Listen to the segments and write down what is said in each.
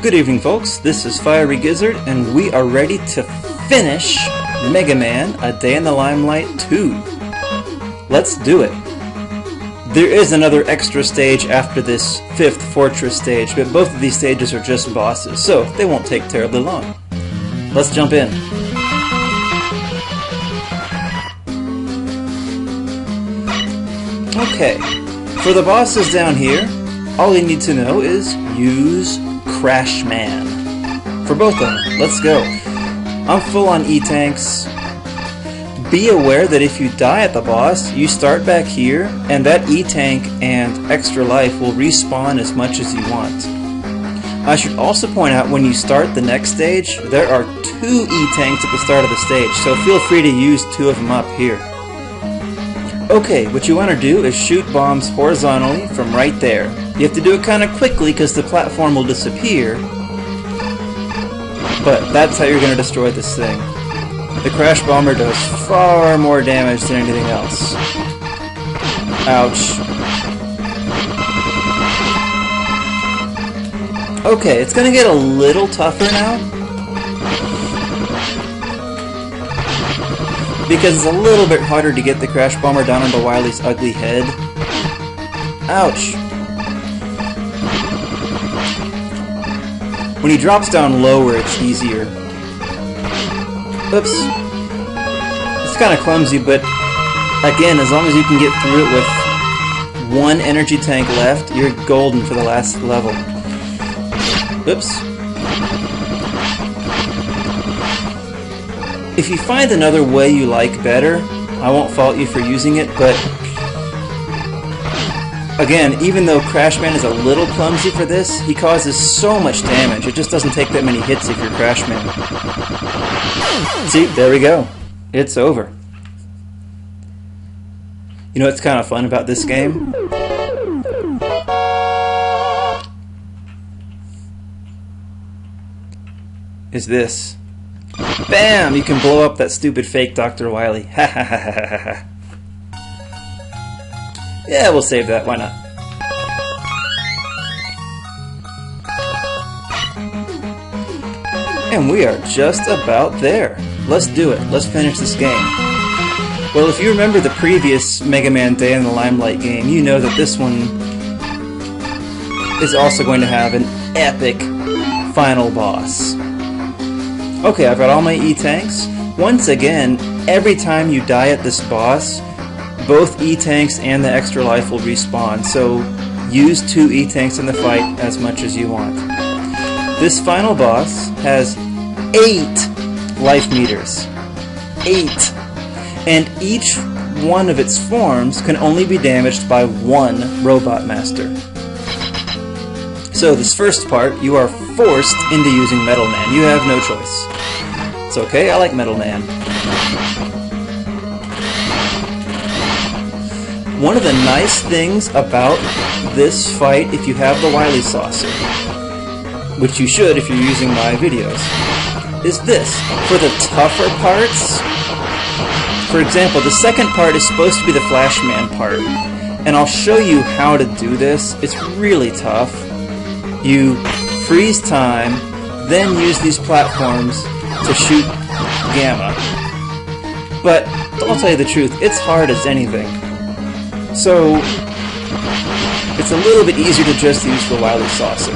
Good evening, folks. This is Fiery Gizzard, and we are ready to finish Mega Man A Day in the Limelight 2. Let's do it. There is another extra stage after this 5th fortress stage, but both of these stages are just bosses, so they won't take terribly long. Let's jump in. Okay, for the bosses down here, all you need to know is use Crash Man. For both of them, let's go. I'm full on E-Tanks. Be aware that if you die at the boss, you start back here, and that E-Tank and extra life will respawn as much as you want. I should also point out when you start the next stage, there are 2 E-Tanks at the start of the stage, so feel free to use 2 of them up here. Okay, what you want to do is shoot bombs horizontally from right there. You have to do it kind of quickly because the platform will disappear, but that's how you're going to destroy this thing. The Crash Bomber does far more damage than anything else. Ouch. Okay, it's going to get a little tougher now, because it's a little bit harder to get the Crash Bomber down onto Wily's ugly head. Ouch. When he drops down lower, it's easier. Oops. It's kind of clumsy, but again, as long as you can get through it with 1 energy tank left, you're golden for the last level. Oops. If you find another way you like better, I won't fault you for using it, but again, even though Crash Man is a little clumsy for this, he causes so much damage. It just doesn't take that many hits if you're Crash Man. See, there we go. It's over. You know what's kind of fun about this game? Is this. Bam! You can blow up that stupid fake Dr. Wily. Ha ha ha ha ha. Yeah, we'll save that. Why not? And we are just about there. Let's do it. Let's finish this game. Well, if you remember the previous Mega Man Day in the Limelight game, you know that this one is also going to have an epic final boss. Okay, I've got all my E-Tanks. Once again, every time you die at this boss, both E-Tanks and the extra life will respawn, so use 2 E-Tanks in the fight as much as you want. This final boss has 8 life meters. 8! And each one of its forms can only be damaged by 1 Robot Master. So this first part, you are forced into using Metal Man. You have no choice. It's okay, I like Metal Man. One of the nice things about this fight, if you have the Wily Saucer, which you should if you're using my videos, is this. For the tougher parts, for example, the second part is supposed to be the Flashman part, and I'll show you how to do this. It's really tough. You freeze time, then use these platforms to shoot Gamma. But I'll tell you the truth, it's hard as anything. So it's a little bit easier to just use the Wily Saucer.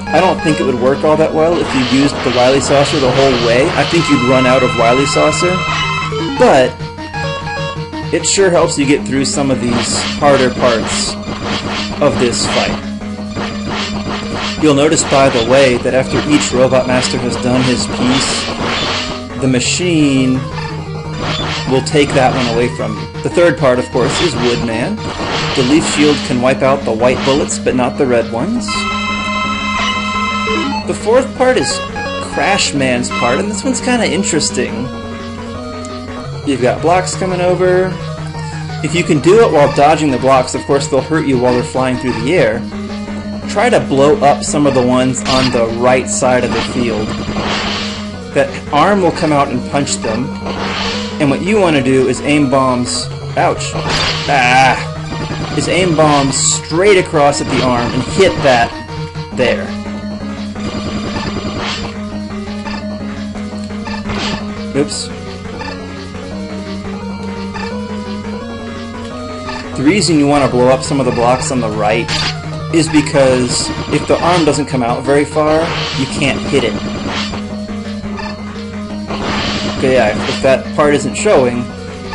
I don't think it would work all that well if you used the Wily Saucer the whole way. I think you'd run out of Wily Saucer. But it sure helps you get through some of these harder parts of this fight. You'll notice, by the way, that after each Robot Master has done his piece, the machine will take that one away from you. The third part, of course, is Woodman. The Leaf Shield can wipe out the white bullets, but not the red ones. The fourth part is Crash Man's part, and this one's kind of interesting. You've got blocks coming over. If you can do it while dodging the blocks, of course they'll hurt you while they're flying through the air. Try to blow up some of the ones on the right side of the field. That arm will come out and punch them, and what you want to do is aim bombs, ouch, is aim bombs straight across at the arm and hit that There. Oops. The reason you want to blow up some of the blocks on the right is because if the arm doesn't come out very far, you can't hit it. Okay, yeah, if that part isn't showing,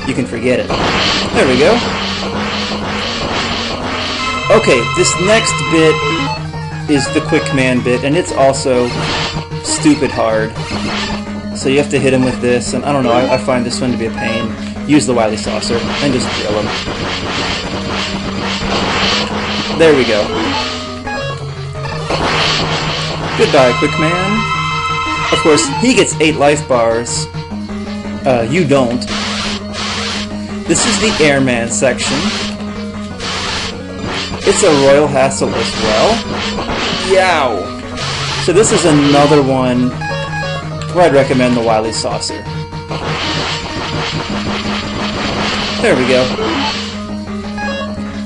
you can forget it. There we go. Okay, this next bit is the quick man bit, and it's also stupid hard. So you have to hit him with this, and I don't know, I find this one to be a pain. Use the Wily Saucer, and just drill him. There we go. Goodbye, quick man. Of course, he gets 8 life bars. You don't. This is the Airman section. It's a royal hassle as well. Yow! So this is another one where I'd recommend the Wily Saucer. There we go.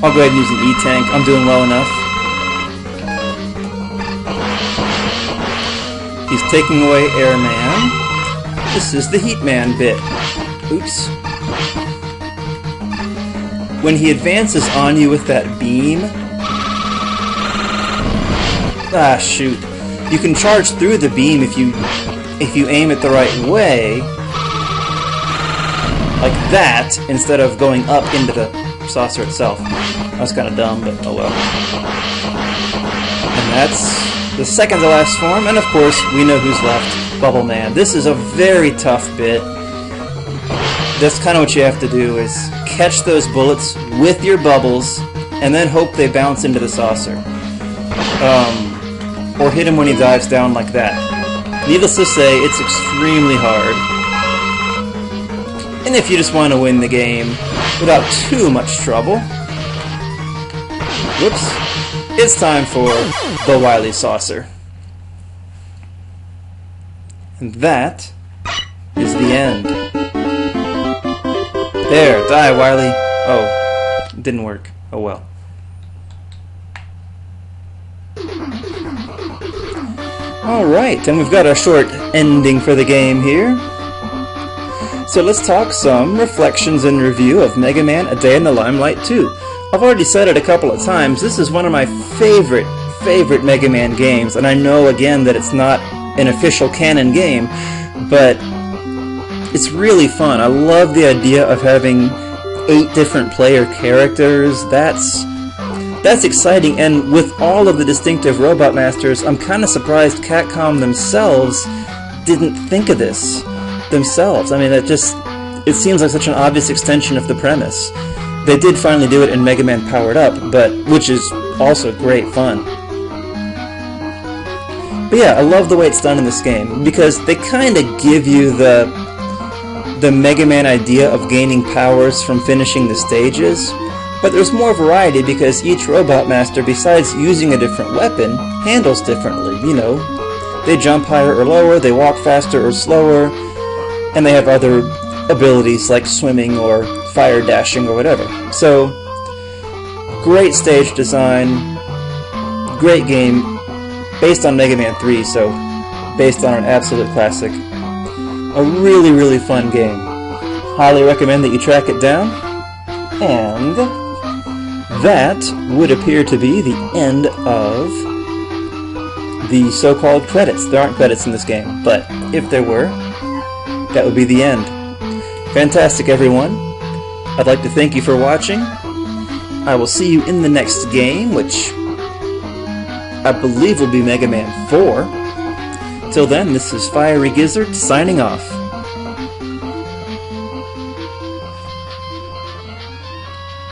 I'll go ahead and use an E-Tank. I'm doing well enough. He's taking away Airman. This is the Heatman bit. Oops. When he advances on you with that beam... Ah, shoot. You can charge through the beam if you aim it the right way. Like that, instead of going up into the saucer itself. That was kind of dumb, but oh well. And that's the second to last form, and of course, we know who's left. Bubble Man. This is a very tough bit. That's kind of what you have to do, is catch those bullets with your bubbles, and then hope they bounce into the saucer. Or hit him when he dives down like that. Needless to say, it's extremely hard. And if you just want to win the game without too much trouble, whoops, it's time for the Wily Saucer. And that is the end. There, die, Wily. Oh, it didn't work. Oh well. Alright, and we've got our short ending for the game here. So let's talk some reflections and review of Mega Man A Day in the Limelight 2. I've already said it a couple of times, this is one of my favorite Mega Man games, and I know again that it's not an official canon game, but it's really fun. I love the idea of having 8 different player characters. That's exciting, and with all of the distinctive Robot Masters, I'm kind of surprised Capcom themselves didn't think of this themselves. I mean, it seems like such an obvious extension of the premise. They did finally do it in Mega Man Powered Up, which is also great fun. But yeah, I love the way it's done in this game, because they kind of give you the Mega Man idea of gaining powers from finishing the stages, but there's more variety because each Robot Master, besides using a different weapon, handles differently. You know, they jump higher or lower, they walk faster or slower, and they have other abilities like swimming or fire dashing or whatever. So, great stage design, great game, based on Mega Man 3, so based on an absolute classic. A really, really fun game. Highly recommend that you track it down. And that would appear to be the end of the so-called credits. There aren't credits in this game, but if there were, that would be the end. Fantastic, everyone. I'd like to thank you for watching. I will see you in the next game, which I believe will be Mega Man 4. Till then, this is Fiery Gizzard signing off.